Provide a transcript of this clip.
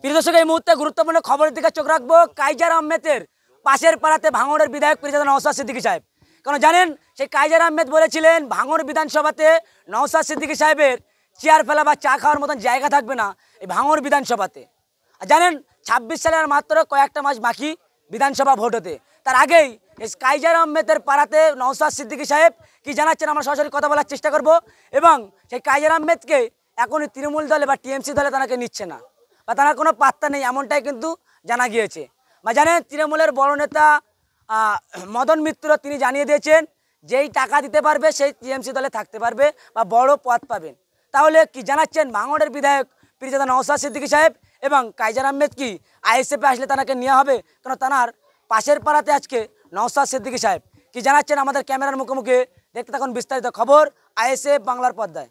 প্রিয় দর্শক, এই মুহূর্তে গুরুত্বপূর্ণ খবরের দিকে চোখ রাখবো। কাইজার আহমেদের পাশের পাড়াতে ভাঙড়ের বিধায়ক পীরজাদা নওশাদ সিদ্দিকী সাহেব। কারণ জানেন, সেই কাইজার আহমেদ বলেছিলেন ভাঙড় বিধানসভাতে নওশাদ সিদ্দিকী সাহেবের চেয়ার ফেলা বা চা খাওয়ার মতন জায়গা থাকবে না এই ভাঙড় বিধানসভাতে। আর জানেন, 26 সালে আর মাত্র কয়েকটা মাস বাকি বিধানসভা ভোট হতে। তার আগেই এই কাইজার আহমেদের পাড়াতে নওশাদ সিদ্দিকী সাহেব কি জানাচ্ছেন আমরা সরাসরি কথা বলার চেষ্টা করব। এবং সেই কাইজার আহমেদকে এখনই তৃণমূল দলে বা টিএমসি দলে তাকে নিচ্ছে না বা তার কোনো পাত্তা নেই, এমনটাই কিন্তু জানা গিয়েছে। বা জানেন, তৃণমূলের বড় নেতা মদন মিত্র তিনি জানিয়ে দিয়েছেন, যেই টাকা দিতে পারবে সেই টিএমসি দলে থাকতে পারবে বা বড় পদ পাবেন। তাহলে কি জানাচ্ছেন ভাঙড়ের বিধায়ক পীরজাদা নওশাদ সিদ্দিকী সাহেব এবং কাইজার আহমেদ কি আইএসএফে আসলে তাকে নেওয়া হবে? কারণ তার পাশের পাড়াতে আজকে নওশাদ সিদ্দিকী সাহেব কি জানাচ্ছেন আমাদের ক্যামেরার মুখোমুখি দেখতে থাকুন বিস্তারিত খবর আইএসএফ বাংলার পর্দায়।